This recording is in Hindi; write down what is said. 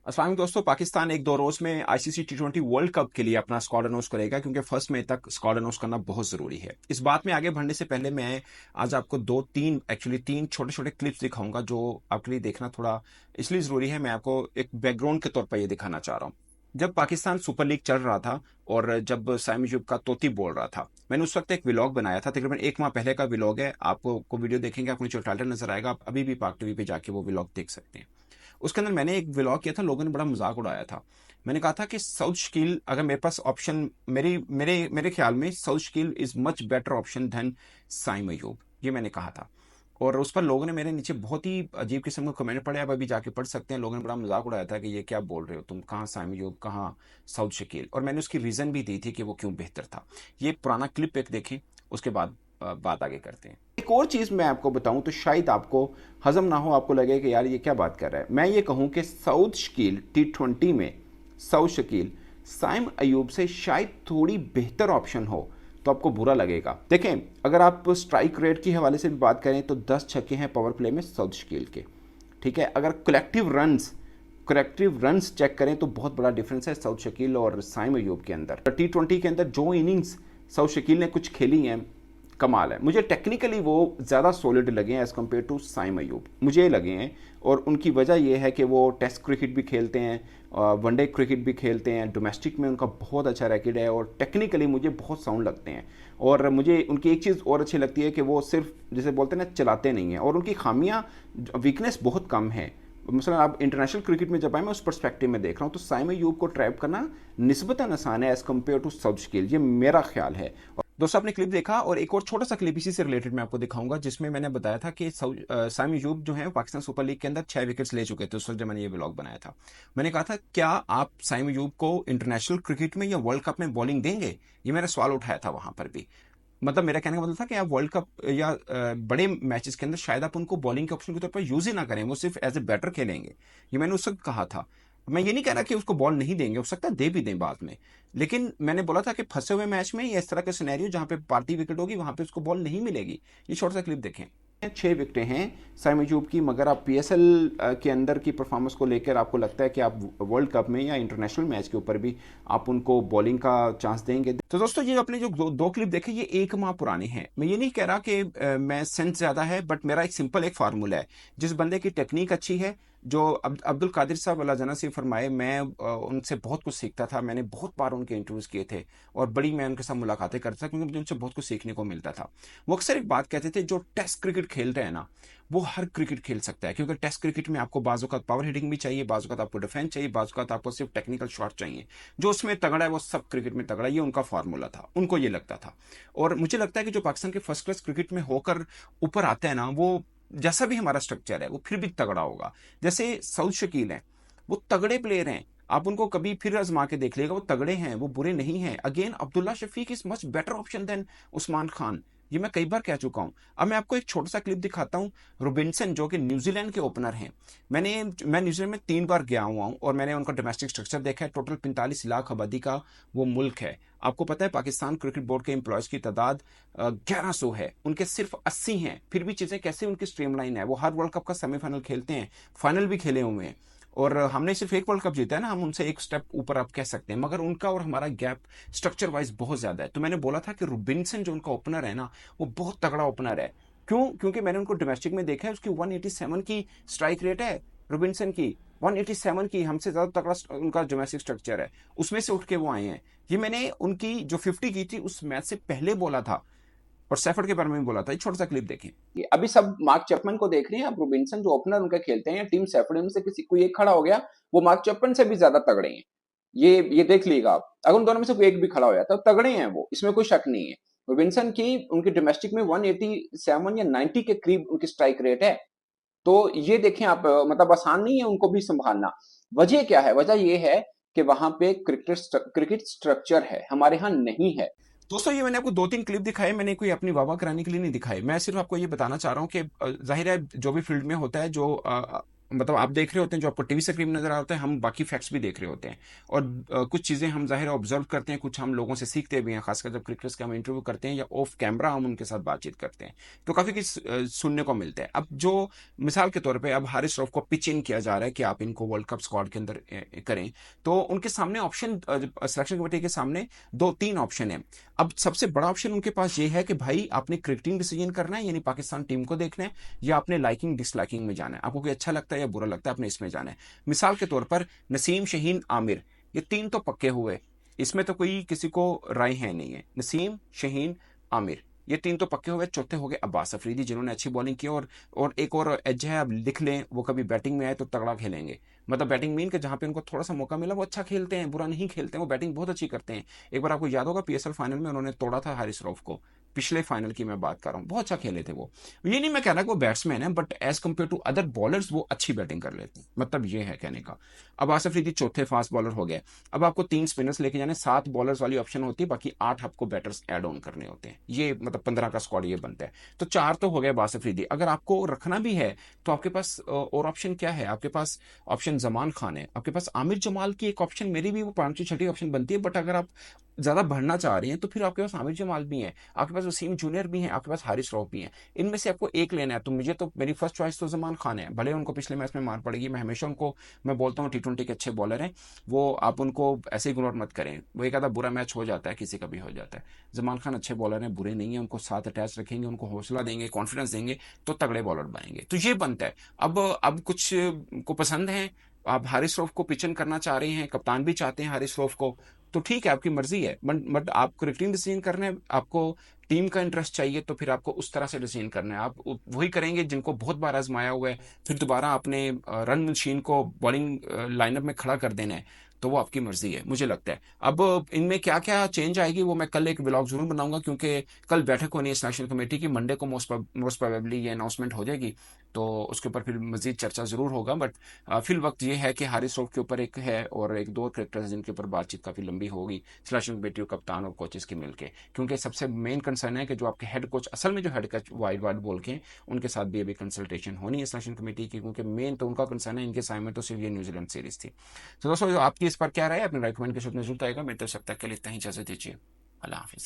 अस्सलाम वालेकुम दोस्तों। पाकिस्तान एक दो रोज में आईसीसी टी20 वर्ल्ड कप के लिए अपना स्क्वाड अनाउंस करेगा, क्योंकि फर्स्ट मई तक स्क्वाड अनाउंस करना बहुत जरूरी है। इस बात में आगे बढ़ने से पहले मैं आज आपको तीन छोटे छोटे क्लिप्स दिखाऊंगा जो आपके लिए देखना थोड़ा इसलिए जरूरी है। मैं आपको एक बैकग्राउंड के तौर पर यह दिखाना चाह रहा हूँ। जब पाकिस्तान सुपर लीग चल रहा था और जब साइम अयूब का तोती बोल रहा था, मैंने उस वक्त एक व्लॉग बनाया था। तकरीबन एक माह पहले का व्लॉग है। आपको वीडियो देखेंगे, आपको नीचे टाइटल नजर आएगा। आप अभी भी पाक टीवी पे जाके वो व्लॉग देख सकते हैं। उसके अंदर मैंने एक व्लॉग किया था, लोगों ने बड़ा मजाक उड़ाया था। मैंने कहा था कि साउथ शकील, अगर मेरे पास ऑप्शन, मेरी मेरे मेरे ख्याल में Saud Shakeel is much better option than Saim Ayub, ये मैंने कहा था। और उस पर लोगों ने मेरे नीचे बहुत ही अजीब किस्म के कमेंट पड़े। आप अभी जाके पढ़ सकते हैं। लोगों ने बड़ा मजाक उड़ाया था कि ये क्या बोल रहे हो तुम, कहाँ साइम अयूब, कहाँ साउथ शकील। और मैंने उसकी रीजन भी दी थी कि वो क्यों बेहतर था। ये पुराना क्लिप एक देखें, उसके बाद बात आगे करते हैं। एक और चीज़ मैं आपको बताऊं तो शायद आपको हजम ना हो, आपको लगे कि यार ये क्या बात कर रहा है। मैं ये कहूं कि साउथ शकील टी20 में साउथ शकील साइम अयूब से शायद थोड़ी बेहतर ऑप्शन हो तो आपको बुरा लगेगा। देखें, अगर आप स्ट्राइक रेट के हवाले से भी बात करें तो 10 छक्के हैं पावर प्ले में साउथ शकील के। ठीक है, अगर कलेक्टिव रन्स चेक करें तो बहुत बड़ा डिफरेंस है साउथ शकील और साइम अयूब के अंदर। टी20 के अंदर जो इनिंग्स साउथ शकील ने कुछ खेली हैं, कमाल है। मुझे टेक्निकली वो ज़्यादा सॉलिड लगे हैं as compare to Saim Ayub, मुझे लगे हैं। और उनकी वजह यह है कि वो टेस्ट क्रिकेट भी खेलते हैं, वनडे क्रिकेट भी खेलते हैं, डोमेस्टिक में उनका बहुत अच्छा रैकेट है और टेक्निकली मुझे बहुत साउंड लगते हैं। और मुझे उनकी एक चीज़ और अच्छी लगती है कि वो सिर्फ जैसे बोलते हैं ना, चलाते नहीं हैं। और उनकी खामियां, वीकनेस बहुत कम है। मसलन आप इंटरनेशनल क्रिकेट में जब आए, मैं उस पर्सपेक्टिव में देख रहा हूँ तो साइम अयूब को ट्रैप करना निस्बतन आसान है as compare to Saud Shakeel, ये मेरा ख्याल है। दोस्तों, आपने क्लिप देखा और एक और छोटा सा क्लिप इसी से रिलेटेड मैं आपको दिखाऊंगा, जिसमें मैंने बताया था कि साइम अयूब जो है पाकिस्तान सुपर लीग के अंदर 6 विकेट्स ले चुके थे उस वक्त जब मैंने ये ब्लॉग बनाया था। मैंने कहा था क्या आप साइम अयूब को इंटरनेशनल क्रिकेट में या वर्ल्ड कप में बॉलिंग देंगे, ये मैंने सवाल उठाया था वहां पर भी। मतलब मेरा कहने का मतलब था कि आप वर्ल्ड कप या बड़े मैचेस के अंदर शायद आप उनको बॉलिंग के ऑप्शन के तौर पर यूज ही ना करें, वो सिर्फ एज ए बैटर खेलेंगे। ये मैंने उस वक्त कहा था। मैं ये नहीं कह रहा कि उसको बॉल नहीं देंगे, हो सकता है दे भी दें बाद में। लेकिन मैंने बोला था कि फंसे हुए मैच में या इस तरह के सिनेरियो जहां पे पार्टी विकेट होगी वहां पे उसको बॉल नहीं मिलेगी। ये छोटा सा क्लिप देखें। 6 विकेटें हैं साइम अयूब की, मगर आप पीएसएल के अंदर की परफॉर्मेंस को लेकर आपको लगता है कि आप वर्ल्ड कप में या इंटरनेशनल मैच के ऊपर भी आप उनको बॉलिंग का चांस देंगे। तो दोस्तों, ये अपने जो दो क्लिप देखे, ये एक माह पुराने हैं। मैं ये नहीं कह रहा कि मैं सेंस ज्यादा है, बट मेरा एक सिंपल एक फार्मूला है। जिस बंदे की टेक्निक अच्छी है, जो अब्दुल कादिर साहब अल्लाह जना से फरमाए, मैं उनसे बहुत कुछ सीखता था। मैंने बहुत बार उनके इंटरव्यूज किए थे और बड़ी मैं उनके साथ मुलाकातें करता था, क्योंकि मुझे उनसे बहुत कुछ सीखने को मिलता था। वो अक्सर एक बात कहते थे, जो टेस्ट क्रिकेट खेल रहे हैं ना, वो हर क्रिकेट खेल सकता है, क्योंकि टेस्ट क्रिकेट में आपको बाजू का पावर हिटिंग भी चाहिए, बाजू का आपको डिफेंस चाहिए, बाजू का आपको सिर्फ टेक्निकल शॉट चाहिए। जो उसमें तगड़ा है वो सब क्रिकेट में तगड़ा है, ये उनका फार्मूला था, उनको ये लगता था। और मुझे लगता है कि जो पाकिस्तान के फर्स्ट क्लास क्रिकेट में होकर ऊपर आते हैं ना, वो जैसा भी हमारा स्ट्रक्चर है वो फिर भी तगड़ा होगा। जैसे साउथ शकील हैं, वो तगड़े प्लेयर हैं। आप उनको कभी फिर आजमा के देख लेगा, वो तगड़े हैं, वो बुरे नहीं हैं। Again, Abdullah Shafique is much better option than Usman Khan, ये मैं कई बार कह चुका हूं। अब मैं आपको एक छोटा सा क्लिप दिखाता हूं। रोबिन्सन, जो कि न्यूजीलैंड के ओपनर हैं। मैं न्यूजीलैंड में 3 बार गया हुआ हूं और मैंने उनका डोमेस्टिक स्ट्रक्चर देखा है। टोटल 45 लाख आबादी का वो मुल्क है। आपको पता है पाकिस्तान क्रिकेट बोर्ड के एम्प्लॉयज की तादाद 1100 है, उनके सिर्फ 80 हैं। फिर भी चीजें कैसे उनकी स्ट्रीमलाइन है। वो हर वर्ल्ड कप का सेमीफाइनल खेलते हैं, फाइनल भी खेले हुए हैं। और हमने सिर्फ एक वर्ल्ड कप जीता है ना, हम उनसे एक स्टेप ऊपर आप कह सकते हैं, मगर उनका और हमारा गैप स्ट्रक्चर वाइज बहुत ज्यादा है। तो मैंने बोला था कि रुबिन्सन जो उनका ओपनर है ना, वो बहुत तगड़ा ओपनर है। क्यों? क्योंकि मैंने उनको डोमेस्टिक में देखा है, उसकी 187 की स्ट्राइक रेट है रुबिन्सन की, 187 की। हमसे ज्यादा तगड़ा उनका डोमेस्टिक स्ट्रक्चर है, उसमें से उठ के वो आए हैं। ये मैंने उनकी जो 50 की थी उस मैच से पहले बोला था, और सैफर्ड के बारे में भी बोला था। एक छोटा सा क्लिप देखें। अभी सब मार्क चैपमैन को देख रहे हैं। अब रोबिन्सन जो ओपनर उनके खेलते हैं, टीम सैफर्ड में से किसी कोई एक खड़ा हो गया, वो मार्क चैपमैन से भी ज्यादा तगड़े हैं। ये देख लीजिएगा आप, अगर उन दोनों में से कोई एक भी खड़ा हो जाता है तो तगड़े हैं वो, इसमें कोई शक नहीं है। रोबिन्सन की उनकी डोमेस्टिक में 187 या 90 के करीब उनकी स्ट्राइक रेट है। तो ये देखें आप, मतलब आसान नहीं है उनको भी संभालना। वजह क्या है? वजह ये है कि वहां पे क्रिकेट स्ट्रक्चर है, हमारे यहाँ नहीं है। दोस्तों, ये मैंने आपको 2-3 क्लिप दिखाए, मैंने कोई अपनी वाह वाह कराने के लिए नहीं दिखाई। मैं सिर्फ आपको ये बताना चाह रहा हूँ कि जाहिर है जो भी फील्ड में होता है, जो मतलब आप देख रहे होते हैं जो आपको टीवी स्क्रीन में नजर आता है, हम बाकी फैक्ट्स भी देख रहे होते हैं। और कुछ चीज़ें हम ज़ाहिर ऑब्जर्व करते हैं, कुछ हम लोगों से सीखते भी हैं, खासकर जब क्रिकेटर्स का हम इंटरव्यू करते हैं या ऑफ कैमरा हम उनके साथ बातचीत करते हैं, तो काफ़ी कुछ सुनने को मिलता है। अब जो मिसाल के तौर पे अब हारिस रऊफ को पिच इन किया जा रहा है कि आप इनको वर्ल्ड कप स्क्वाड के अंदर करें, तो उनके सामने ऑप्शन, सिलेक्शन कमेटी के सामने दो तीन ऑप्शन है। अब सबसे बड़ा ऑप्शन उनके पास ये है कि भाई आपने क्रिकेटिंग डिसीजन करना है, यानी पाकिस्तान टीम को देखना है, या आपने लाइकिंग डिसलाइकिंग में जाना है, आपको कोई अच्छा लगता है या बुरा लगता है, आपने इसमें जाना है। मिसाल के तौर पर नसीम, शहीन, आमिर, ये तीन तो पक्के हुए, इसमें तो कोई किसी को राय है नहीं है। नसीम, शहीन, आमिर, ये तीन तो पक्के हुए। चौथे हो गए अब्बास अफरीदी, जिन्होंने अच्छी बॉलिंग की, और एक और एज है, अब लिख लें, वो कभी बैटिंग में आए तो तगड़ा खेलेंगे। मतलब बैटिंग मीन के जहां पे उनको थोड़ा सा मौका मिला वो अच्छा खेलते हैं, बुरा नहीं खेलते हैं, वो बैटिंग बहुत अच्छी करते हैं। एक बार आपको याद होगा पीएसएल फाइनल में उन्होंने तोड़ा था हारिस रऊफ को, पिछले फाइनल की मैं बात कर रहा हूँ, बहुत अच्छा खेले थे वो। ये नहीं मैं कह रहा कि वो बैट्समैन है, but as compare to other bowlers वो अच्छी बैटिंग कर लेते हैं, मतलब ये है कहने का। अब आसिफ अफरीदी चौथे फास्ट बॉलर हो गए। अब आपको तीन स्पिनर्स लेके जाने, 7 बॉलर्स वाली ऑप्शन होती है, बाकी 8 आपको बैटर्स ऐड ऑन करने होते हैं, ये मतलब 15 का स्क्वाड ये बनता है। तो 4 तो हो गए आसिफ अफरीदी। अगर आपको रखना भी है तो आपके पास और ऑप्शन क्या है? आपके पास ऑप्शन जमान खान है, आपके पास आमिर जमाल की एक ऑप्शन, मेरी भी वो पांचवी छठी ऑप्शन बनती है, बट अगर आप ज्यादा बढ़ना चाह रहे हैं तो फिर आपके पास आमिर जमाल भी है, आपके पास वसीम जूनियर भी है, आपके पास हारिस रऊफ भी है। इनमें से आपको एक लेना है। तो मुझे तो मेरी फर्स्ट चॉइस तो जमान खान है, भले उनको पिछले मैच में मार पड़ेगी, मैं हमेशा उनको मैं बोलता हूँ T20 के अच्छे बॉलर हैं वो, आप उनको ऐसे इग्नोर मत करें, वो एक आधा बुरा मैच हो जाता है, किसी का भी हो जाता है। जमान खान अच्छे बॉलर हैं, बुरे नहीं है, उनको साथ अटैच रखेंगे, उनको हौसला देंगे, कॉन्फिडेंस देंगे, तो तगड़े बॉलर बनेंगे। तो ये बनता है। अब कुछ को पसंद है, आप हारिस रऊफ को पिचन करना चाह रहे हैं, कप्तान भी चाहते हैं हारिस रऊफ को, तो ठीक है, आपकी मर्जी है। बट आप क्रिकेटिंग डिसीजन करना है, आपको टीम का इंटरेस्ट चाहिए, तो फिर आपको उस तरह से डिसीजन करना है। आप वही करेंगे जिनको बहुत बार आजमाया हुआ है, फिर दोबारा आपने रन मशीन को बॉलिंग लाइनअप में खड़ा कर देना है, तो वो आपकी मर्जी है, मुझे लगता है। अब इनमें क्या क्या चेंज आएगी वो मैं कल एक ब्लॉग जरूर बनाऊंगा, क्योंकि कल बैठक होनी है सिलेक्शन कमेटी की, मंडे को मोस्ट प्रोबेबली ये अनाउंसमेंट हो जाएगी, तो उसके ऊपर फिर मजीद चर्चा जरूर होगा। बट फिल वक्त ये है कि हारिस रऊफ के ऊपर एक है, और एक दो क्रिकेटर्स जिनके ऊपर बातचीत काफी लंबी होगी सिलेक्शन कमेटी, कप्तान और कोचेस की मिलकर, क्योंकि सबसे मेन कंसर्न है कि जो आपके हेड कोच, असल में जो हेड कोच वाइड वाइड बोल के, उनके साथ भी अभी कंसल्टेशन होनी है सिलेक्शन कमेटी की, क्योंकि मेन तो उनका कंसर्न है, इनके साइड में तो सिर्फ ये न्यूजीलैंड सीरीज थी। तो दोस्तों आपकी इस पर क्या राय है, अपने राय कमेंट के साथ में जरूर आएगा। मेरे तरफ से अब तक के लिए इतना ही, इजाजत दीजिए, अल्लाह हाफिज।